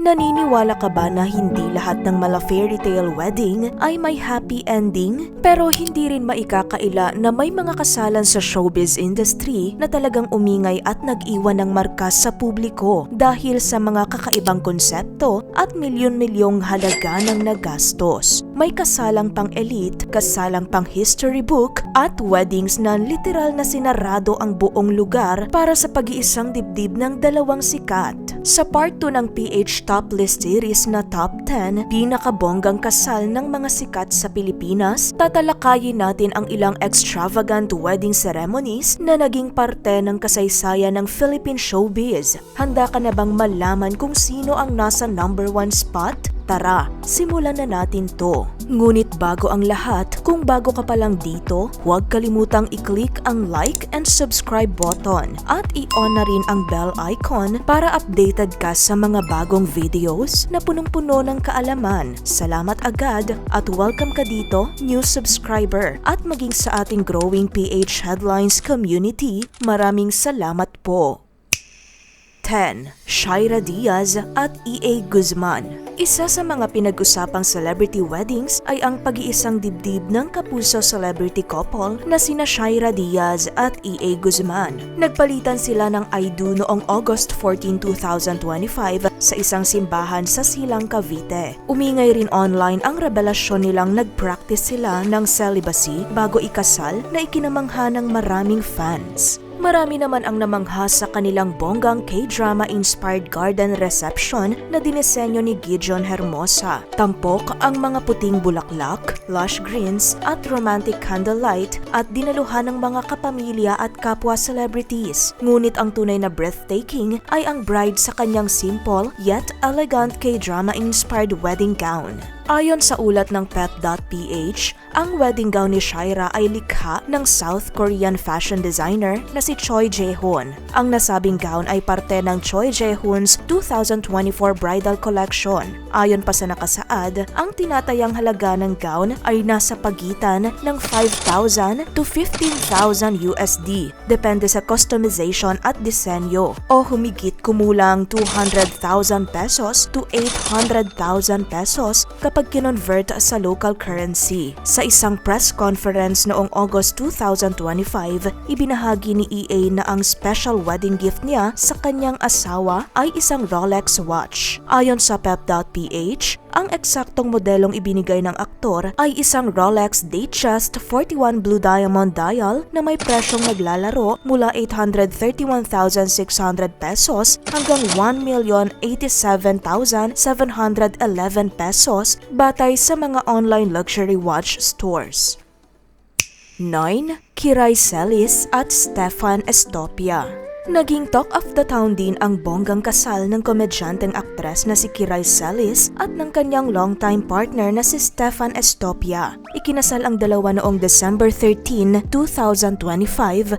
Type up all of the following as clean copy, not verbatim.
Naniniwala ka ba na hindi lahat ng mala fairy tale wedding ay may happy ending? Pero hindi rin maikakaila na may mga kasalan sa showbiz industry na talagang umingay at nag-iwan ng marka sa publiko dahil sa mga kakaibang konsepto at milyon-milyong halaga ng nagastos. May kasalang pang elite, kasalang pang history book, at weddings na literal na sinarado ang buong lugar para sa pag-iisang dibdib ng dalawang sikat. Sa part 2 ng PH Top List Series na Top 10 pinakabonggang kasal ng mga sikat sa Pilipinas, tatalakayin natin ang ilang extravagant wedding ceremonies na naging parte ng kasaysayan ng Philippine showbiz. Handa ka na bang malaman kung sino ang nasa number 1 spot? Tara, simulan na natin to. Ngunit bago ang lahat, kung bago ka pa lang dito, huwag kalimutang i-click ang like and subscribe button at i-on na rin ang bell icon para updated ka sa mga bagong videos na punong-puno ng kaalaman. Salamat agad at welcome ka dito, new subscriber, at maging sa ating growing PH Headlines community. Maraming salamat po. 10. Shaira Diaz at E.A. Guzman. Isa sa mga pinag-usapang celebrity weddings ay ang pag-iisang dibdib ng kapuso celebrity couple na sina Shaira Diaz at E.A. Guzman. Nagpalitan sila ng I do noong August 14, 2025 sa isang simbahan sa Silang, Cavite. Umingay rin online ang revelasyon nilang nag-practice sila ng celibacy bago ikasal na ikinamangha ng maraming fans. Marami naman ang namangha sa kanilang bonggang K-drama inspired garden reception na dinisenyo ni Gideon Hermosa. Tampok ang mga puting bulaklak, lush greens at romantic candlelight at dinaluhan ng mga kapamilya at kapwa celebrities. Ngunit ang tunay na breathtaking ay ang bride sa kanyang simple yet elegant K-drama inspired wedding gown. Ayon sa ulat ng pet.ph, ang wedding gown ni Shaira ay likha ng South Korean fashion designer na si Choi Jae-hoon. Ang nasabing gown ay parte ng Choi Jae-hoon's 2024 bridal collection. Ayon pa sa nakasaad, ang tinatayang halaga ng gown ay nasa pagitan ng 5,000 to 15,000 USD, depende sa customization at disenyo, o humigit kumulang 200,000 pesos to 800,000 pesos kapag kinonvert sa local currency. Sa isang press conference noong August 2025, ibinahagi ni EA na ang special wedding gift niya sa kanyang asawa ay isang Rolex watch. Ayon sa pep.ph, ang eksaktong modelong ibinigay ng aktor ay isang Rolex Datejust 41 Blue Diamond dial na may presyong naglalaro mula 831,600 pesos hanggang 1,087,711 pesos batay sa mga online luxury watch stores. 9. Kiray Celis at Stefan Estopia. Naging talk of the town din ang bonggang kasal ng komedyanteng aktres na si Kiray Celis at ng kanyang longtime partner na si Stefan Estopia. Ikinasal ang dalawa noong December 13, 2025,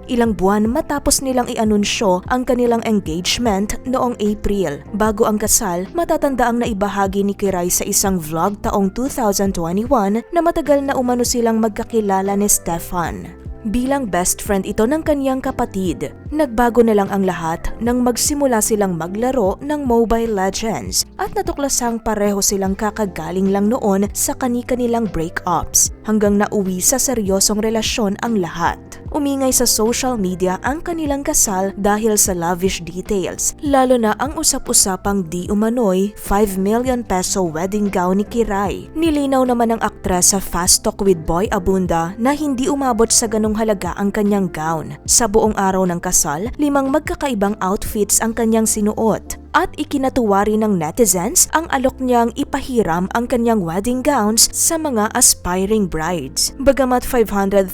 ilang buwan matapos nilang i-anunsyo ang kanilang engagement noong April. Bago ang kasal, matatandaang naibahagi ni Kiray sa isang vlog taong 2021 na matagal na umano silang magkakilala ni Stefan. Bilang best friend ito ng kaniyang kapatid, nagbago na lang ang lahat nang magsimula silang maglaro ng Mobile Legends at natuklasang pareho silang kakagaling lang noon sa kani-kanilang breakups hanggang nauwi sa seryosong relasyon ang lahat. Umingay sa social media ang kanilang kasal dahil sa lavish details, lalo na ang usap-usapang di umano'y 5 million peso wedding gown ni Kiray. Nilinaw naman ng aktres sa Fast Talk with Boy Abunda na hindi umabot sa ganong halaga ang kanyang gown. Sa buong araw ng kasal, 5 magkakaibang outfits ang kanyang sinuot. At ikinatuwa rin ng netizens ang alok niyang ipahiram ang kanyang wedding gowns sa mga aspiring brides. Bagamat 500,000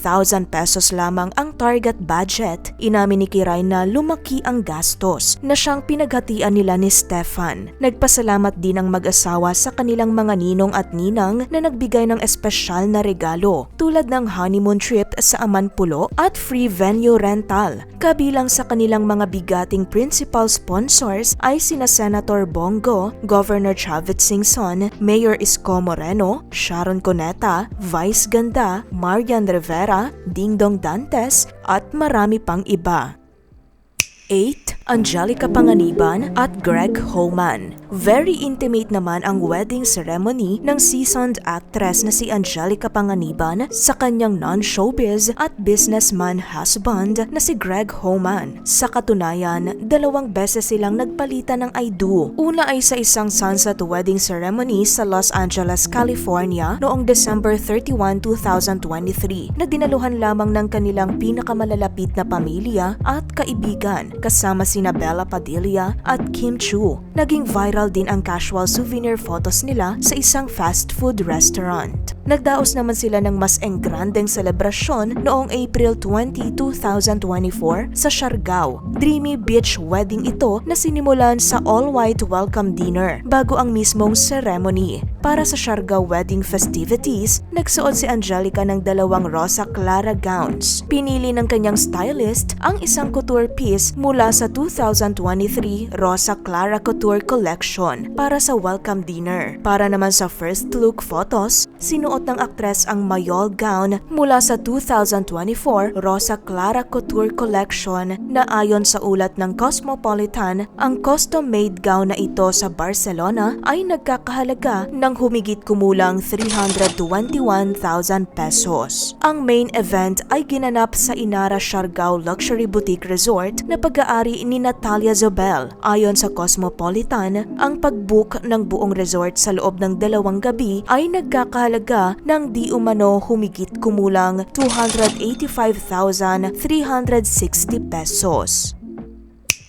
pesos lamang ang target budget, inamin ni Kiray na lumaki ang gastos na siyang pinaghatian nila ni Stefan. Nagpasalamat din ang mag-asawa sa kanilang mga ninong at ninang na nagbigay ng espesyal na regalo tulad ng honeymoon trip sa Amanpulo at free venue rental. Kabilang sa kanilang mga bigating principal sponsors ay sina Senator Bongo, Governor Chavit Singson, Mayor Isko Moreno, Sharon Cuneta, Vice Ganda, Marian Rivera, Dingdong Dantes at marami pang iba. 8. Angelica Panganiban at Greg Homan. Very intimate naman ang wedding ceremony ng seasoned actress na si Angelica Panganiban sa kanyang non-showbiz at businessman husband na si Greg Homan. Sa katunayan, 2 beses silang nagpalitan ng I do. Una ay sa isang sunset wedding ceremony sa Los Angeles, California noong December 31, 2023 na dinaluhan lamang ng kanilang pinakamalalapit na pamilya at kaibigan kasama sina Bella Padilla at Kim Chu. Naging viral din ang casual souvenir photos nila sa isang fast food restaurant. Nagdaos naman sila ng mas engrandeng selebrasyon noong April 20, 2024 sa Siargao. Dreamy beach wedding ito na sinimulan sa all-white welcome dinner bago ang mismong ceremony. Para sa Siargao wedding festivities, nagsuot si Angelica ng 2 rosa clara gowns. Pinili ng kanyang stylist ang isang couture piece mula sa 2023 Rosa Clara Couture Collection para sa welcome dinner. Para naman sa first look photos, sinuot ng aktres ang mayol gown mula sa 2024 Rosa Clara Couture Collection na ayon sa ulat ng Cosmopolitan, ang custom-made gown na ito sa Barcelona ay nagkakahalaga ng humigit kumulang 321,000 pesos. Ang main event ay ginanap sa Inara Siargao Luxury Boutique Resort na pag-aari ni Natalia Zobel. Ayon sa Cosmopolitan, ang pag-book ng buong resort sa loob ng 2 gabi ay nagkakahalaga ng di umano humigit kumulang 285,360 pesos.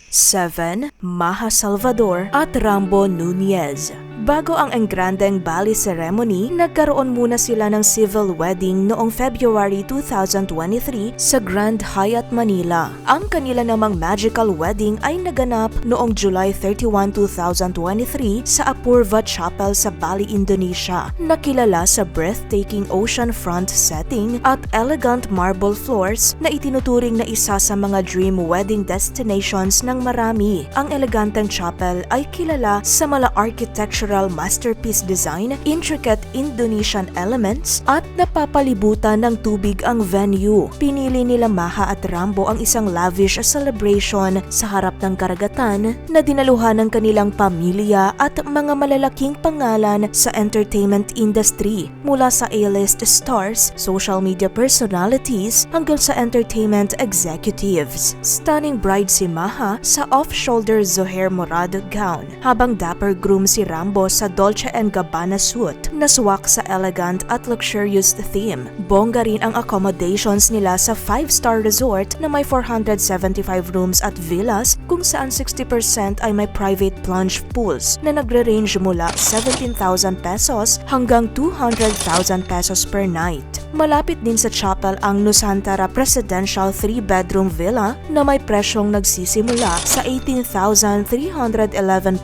7. Maha Salvador at Rambo Nunez. Bago ang engrandeng bali ceremony, nagkaroon muna sila ng civil wedding noong February 2023 sa Grand Hyatt Manila. Ang kanila namang magical wedding ay naganap noong July 31, 2023 sa Apurva Chapel sa Bali, Indonesia, nakilala sa breathtaking oceanfront setting at elegant marble floors na itinuturing na isa sa mga dream wedding destinations ng marami. Ang eleganteng chapel ay kilala sa mala architectural masterpiece design, intricate Indonesian elements, at napapalibutan ng tubig ang venue. Pinili nila Maha at Rambo ang isang lavish celebration sa harap ng karagatan na dinaluhan ng kanilang pamilya at mga malalaking pangalan sa entertainment industry, mula sa A-list stars, social media personalities, hanggang sa entertainment executives. Stunning bride si Maha sa off-shoulder Zohair Morado gown, habang dapper groom si Rambo sa Dolce & Gabbana suit na swak sa elegant at luxurious theme. Bongga rin ang accommodations nila sa 5-star resort na may 475 rooms at villas kung saan 60% ay may private plunge pools na nagre-range mula 17,000 pesos hanggang 200,000 pesos per night. Malapit din sa chapel ang Nusantara Presidential 3-bedroom villa na may presyong nagsisimula sa 18,311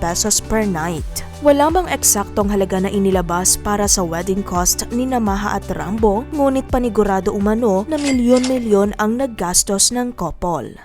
pesos per night. Wala bang eksaktong halaga na inilabas para sa wedding cost ni Maha at Rambo, ngunit panigurado umano na milyon-milyon ang naggastos ng couple.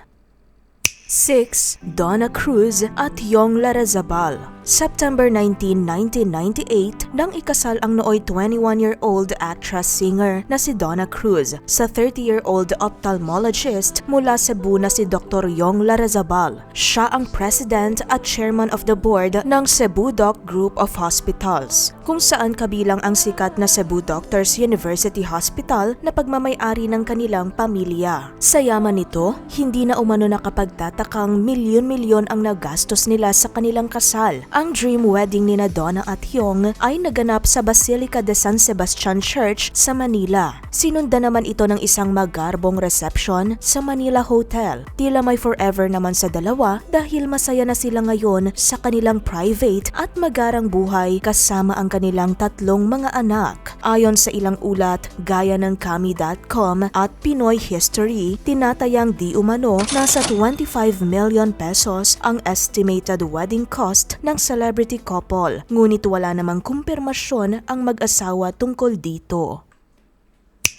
6. Donna Cruz at Yong Larrazabal. September 19, 1998 nang ikasal ang nooy 21-year-old actress-singer na si Donna Cruz sa 30-year-old ophthalmologist mula Cebu na si Dr. Yong Larrazabal. Siya ang president at chairman of the board ng Cebu Doc Group of Hospitals, kung saan kabilang ang sikat na Cebu Doctors University Hospital na pagmamay-ari ng kanilang pamilya. Sa yaman nito, hindi na umano nakapagtatakang milyon-milyon ang nagastos nila sa kanilang kasal. Ang dream wedding ni Donna at Yong ay naganap sa Basilica de San Sebastian Church sa Manila. Sinundan naman ito ng isang magarbong reception sa Manila Hotel. Tila may forever naman sa dalawa dahil masaya na sila ngayon sa kanilang private at magarang buhay kasama ang kanilang 3 mga anak. Ayon sa ilang ulat gaya ng Kami.com at Pinoy History, tinatayang di umano nasa 25 million pesos ang estimated wedding cost ng celebrity couple, ngunit wala namang kumpirmasyon ang mag-asawa tungkol dito.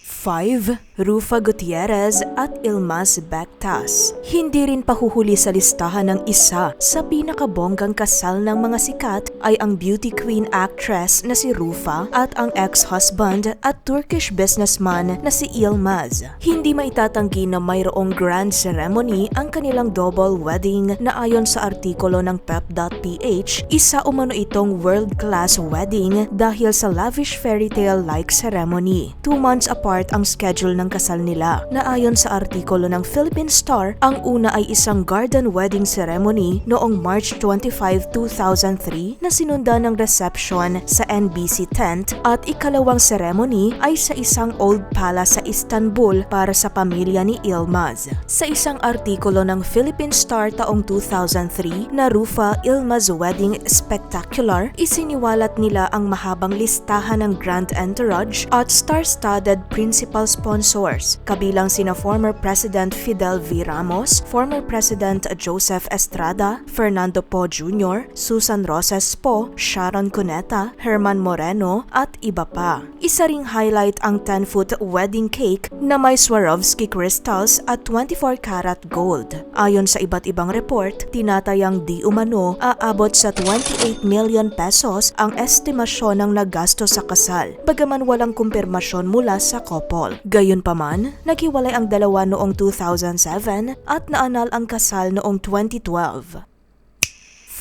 5. Rufa Gutierrez at Ilmaz Bectas. Hindi rin pahuhuli sa listahan ng isa sa pinakabonggang kasal ng mga sikat ay ang beauty queen actress na si Rufa at ang ex-husband at Turkish businessman na si Ilmaz. Hindi maitatanggi na mayroong grand ceremony ang kanilang double wedding na ayon sa artikulo ng pep.ph, isa umano itong world-class wedding dahil sa lavish fairy tale-like ceremony. 2 months apart ang schedule ng kasal nila na ayon sa artikulo ng Philippine Star, ang una ay isang garden wedding ceremony noong March 25, 2003 na sinundan ng reception sa NBC tent at ikalawang ceremony ay sa isang old palace sa Istanbul para sa pamilya ni Ilmaz. Sa isang artikulo ng Philippine Star taong 2003 na Rufa-Ilmaz Wedding Spectacular, isiniwalat nila ang mahabang listahan ng grand entourage at star-studded principal sponsors, kabilang sina former President Fidel V. Ramos, former President Joseph Estrada, Fernando Poe Jr., Susan Roses Poe, Sharon Cuneta, Herman Moreno at iba pa. Isa ring highlight ang 10-foot wedding cake na may Swarovski crystals at 24-karat gold. Ayon sa iba't ibang report, tinatayang di umano aabot sa 28 million pesos ang estimasyon ng nagasto sa kasal, bagaman walang kumpirmasyon mula sa couple. Gayunpaman, naghiwalay ang dalawa noong 2007 at naanal ang kasal noong 2012.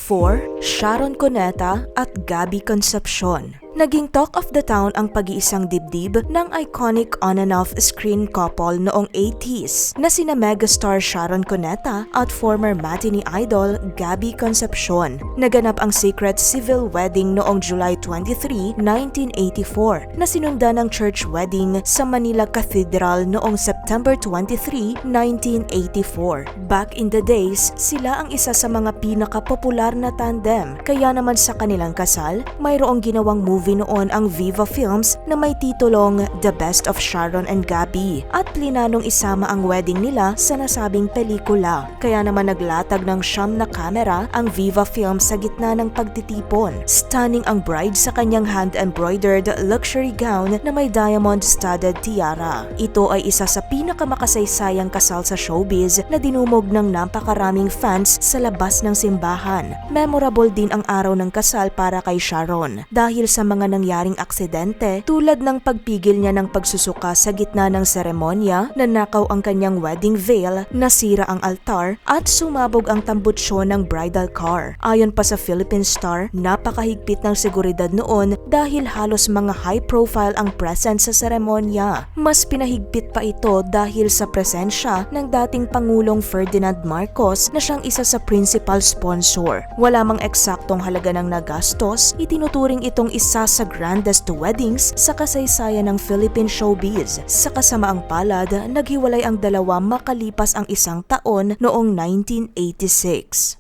4. Sharon Cuneta at Gabby Concepcion. Naging talk of the town ang pag-iisang dibdib ng iconic on and off screen couple noong 80s na sina megastar Sharon Cuneta at former matinee idol Gabby Concepcion. Naganap ang secret civil wedding noong July 23, 1984 na sinundan ng church wedding sa Manila Cathedral noong September 23, 1984. Back in the days, sila ang isa sa mga pinakapopular na tandem, kaya naman sa kanilang kasal, mayroong ginawang movie noon ang Viva Films na may titulong The Best of Sharon and Gabby at plinanong isama ang wedding nila sa nasabing pelikula. Kaya naman naglatag ng 9 na kamera ang Viva Films sa gitna ng pagtitipon. Stunning ang bride sa kanyang hand-embroidered luxury gown na may diamond-studded tiara. Ito ay isa sa pinakamakasaysayang kasal sa showbiz na dinumog ng napakaraming fans sa labas ng simbahan. Memorable din ang araw ng kasal para kay Sharon dahil sa mga nangyaring aksidente tulad ng pagpigil niya ng pagsusuka sa gitna ng seremonya, nanakaw ang kanyang wedding veil, nasira ang altar at sumabog ang tambutsyo ng bridal car. Ayon pa sa Philippine Star, napakahigpit ng seguridad noon dahil halos mga high profile ang present sa seremonya. Mas pinahigpit pa ito dahil sa presensya ng dating Pangulong Ferdinand Marcos na siyang isa sa principal sponsor. Wala mang eksaktong halaga ng nagastos, itinuturing itong isa sa grandest weddings sa kasaysayan ng Philippine showbiz. Sa kasamaang palad, naghiwalay ang dalawa makalipas ang 1 taon noong 1986.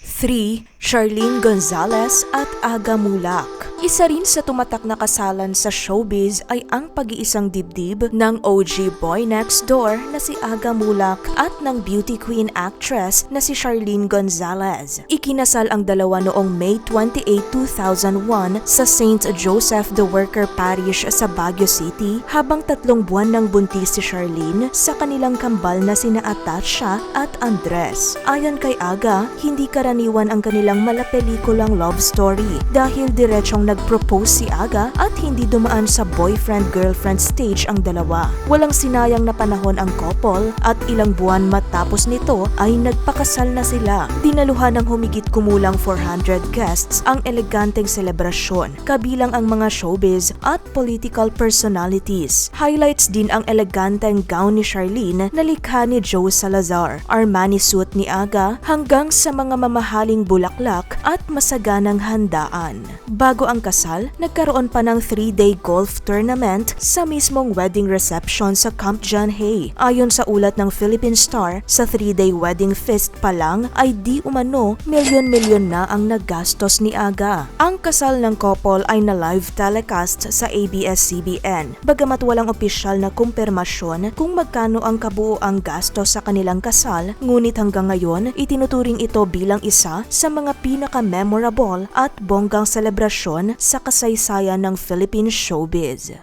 3. Charlene Gonzalez at Aga Mulak. Isa rin sa tumatak na kasalan sa showbiz ay ang pag-iisang dibdib ng OG boy next door na si Aga Mulak at ng beauty queen actress na si Charlene Gonzalez. Ikinasal ang dalawa noong May 28, 2001 sa St. Joseph the Worker Parish sa Baguio City habang 3 buwan nang buntis si Charlene sa kanilang kambal na sina Atasha at Andres. Ayon kay Aga, hindi karaniwan ang kanilang malapelikulang love story dahil diretsong nag-propose si Aga at hindi dumaan sa boyfriend-girlfriend stage ang dalawa. Walang sinayang na panahon ang couple at ilang buwan matapos nito ay nagpakasal na sila. Dinaluhan ng humigit kumulang 400 guests ang eleganteng selebrasyon, kabilang ang mga showbiz at political personalities. Highlights din ang eleganteng gown ni Charlene na likha ni Joe Salazar, Armani suit ni Aga hanggang sa mga mamahaling bulaklak at masaganang handaan. Bago ang kasal, nagkaroon pa ng 3-day golf tournament sa mismong wedding reception sa Camp John Hay. Ayon sa ulat ng Philippine Star, sa 3-day wedding feast pa lang ay di umano milyon-milyon na ang nagastos ni Aga. Ang kasal ng couple ay na live telecast sa ABS-CBN, bagamat walang opisyal na kumpirmasyon kung magkano ang kabuoang gastos sa kanilang kasal, ngunit hanggang ngayon itinuturing ito bilang isa sa mga pinaka-memorable at bonggang selebrasyon sa kasaysayan ng Philippine showbiz.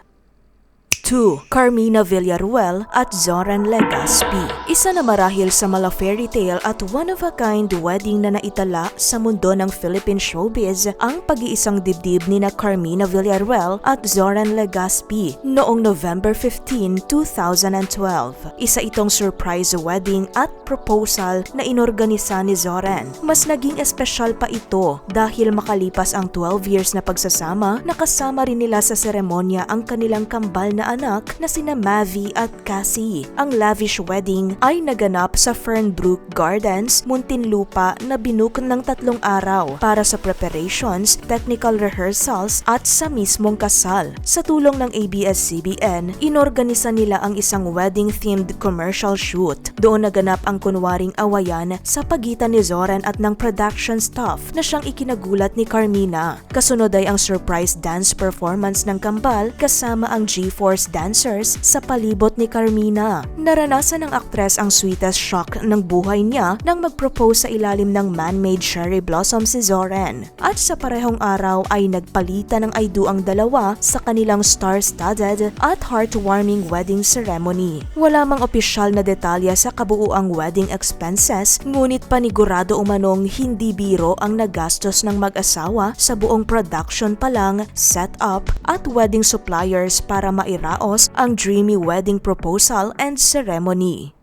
2. Carmina Villarruel at Zoran Legaspi. Isa na marahil sa mala fairy tale at one-of-a-kind wedding na naitala sa mundo ng Philippine showbiz ang pag-iisang dibdib ni na Carmina Villarruel at Zoran Legaspi noong November 15, 2012. Isa itong surprise wedding at proposal na inorganisa ni Zoran. Mas naging espesyal pa ito dahil makalipas ang 12 years na pagsasama, nakasama rin nila sa seremonya ang kanilang kambal na anak na sina Mavi at Cassie. Ang lavish wedding ay naganap sa Fernbrook Gardens, Muntinlupa na binook ng 3 araw para sa preparations, technical rehearsals at sa mismong kasal. Sa tulong ng ABS-CBN, inorganisa nila ang isang wedding-themed commercial shoot. Doon naganap ang kunwaring awayan sa pagitan ni Zoran at ng production staff na siyang ikinagulat ni Carmina. Kasunod ay ang surprise dance performance ng kambal kasama ang G-Force dancers sa palibot ni Carmina. Naranasan ng aktres ang sweetest shock ng buhay niya nang mag-propose sa ilalim ng man-made cherry blossom si Zoran. At sa parehong araw ay nagpalitan ng I do ang dalawa sa kanilang star-studded at heartwarming wedding ceremony. Wala mang opisyal na detalye sa kabuuang wedding expenses, ngunit panigurado umanong hindi biro ang nagastos ng mag-asawa sa buong production pa lang, setup at wedding suppliers para mairaos ang dreamy wedding proposal and ceremony.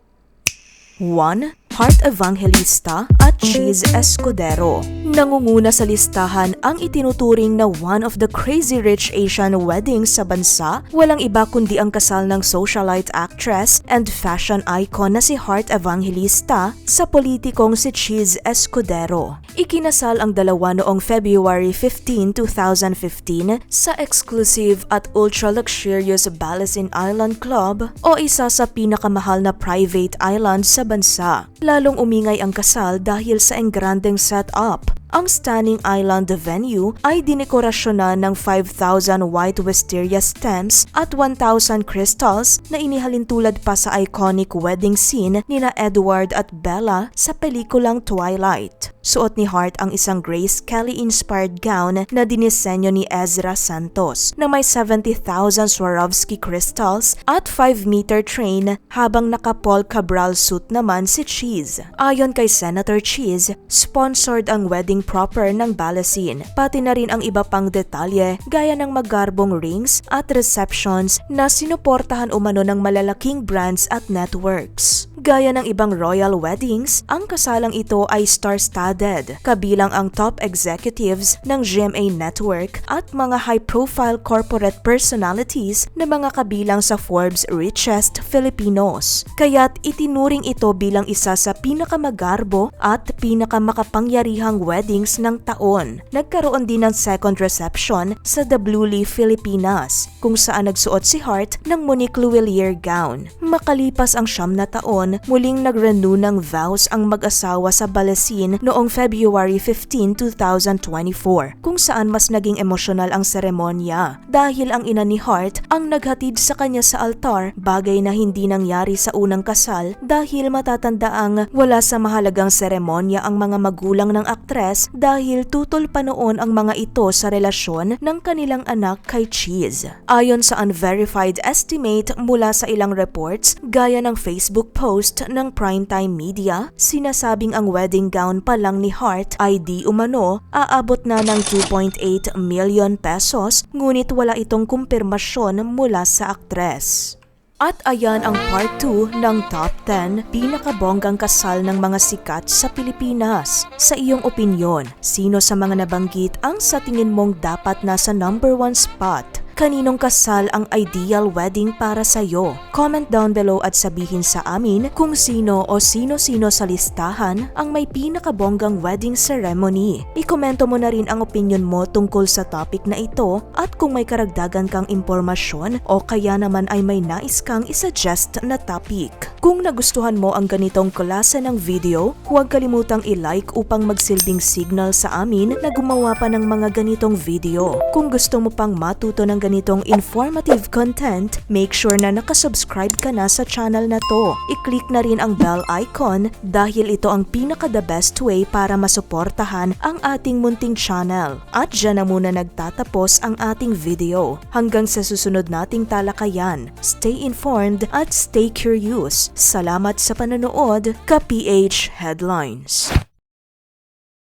1. Heart Evangelista at Cheese Escudero. Nangunguna sa listahan ang itinuturing na one of the crazy rich Asian weddings sa bansa, walang iba kundi ang kasal ng socialite actress and fashion icon na si Heart Evangelista sa politikong si Cheese Escudero. Ikinasal ang dalawa noong February 15, 2015 sa exclusive at ultra-luxurious Balasin Island Club o isa sa pinakamahal na private island sa bansa. Lalong umingay ang kasal dahil sa engrandeng setup. Ang stunning island venue ay dinekorasyonan ng 5,000 white wisteria stems at 1,000 crystals na inihalin tulad pa sa iconic wedding scene nina Edward at Bella sa pelikulang Twilight. Suot ni Heart ang isang Grace Kelly-inspired gown na dinisenyo ni Ezra Santos na may 70,000 Swarovski crystals at 5-meter train habang naka-Paul Cabral suit naman si Cheese. Ayon kay Senator Cheese, sponsored ang wedding proper ng Balasin, pati na rin ang iba pang detalye gaya ng magarbong rings at receptions na sinuportahan umano ng malalaking brands at networks. Gaya ng ibang royal weddings, ang kasalang ito ay star-studded, kabilang ang top executives ng GMA Network at mga high-profile corporate personalities na mga kabilang sa Forbes Richest Filipinos. Kaya't itinuring ito bilang isa sa pinakamagarbo at pinakamakapangyarihang weddings ng taon. Nagkaroon din ng second reception sa The Blue Leaf Filipinas, kung saan nagsuot si Heart ng Monique Louelier gown. Makalipas ang 9 na taon, muling nag-renew ng vows ang mag-asawa sa Balasin noong February 15, 2024, kung saan mas naging emosyonal ang seremonya dahil ang ina ni Heart ang naghatid sa kanya sa altar, bagay na hindi nangyari sa unang kasal dahil matatandaang wala sa mahalagang seremonya ang mga magulang ng aktres dahil tutol pa noon ang mga ito sa relasyon ng kanilang anak kay Cheese. Ayon sa unverified estimate mula sa ilang reports, gaya ng Facebook post ng Primetime Media, sinasabing ang wedding gown pa lang ni Heart ay di umano aabot na ng 2.8 million pesos, ngunit wala itong kumpirmasyon mula sa aktres. At ayan ang part 2 ng Top 10 pinakabonggang kasal ng mga sikat sa Pilipinas. Sa iyong opinyon, sino sa mga nabanggit ang sa tingin mong dapat nasa number 1 spot? Kaninong kasal ang ideal wedding para sa'yo? Comment down below at sabihin sa amin kung sino o sino-sino sa listahan ang may pinakabonggang wedding ceremony. I-komento mo na rin ang opinion mo tungkol sa topic na ito at kung may karagdagan kang impormasyon o kaya naman ay may nais kang isuggest na topic. Kung nagustuhan mo ang ganitong klase ng video, huwag kalimutang i-like upang magsilbing signal sa amin na gumawa pa ng mga ganitong video. Kung gusto mo pang matuto ng ganitong informative content, make sure na nakasubscribe ka na sa channel na to. I-click na rin ang bell icon dahil ito ang pinaka-the best way para masuportahan ang ating munting channel. At dyan na muna nagtatapos ang ating video. Hanggang sa susunod nating talakayan, stay informed at stay curious. Salamat sa panonood, ka PH Headlines.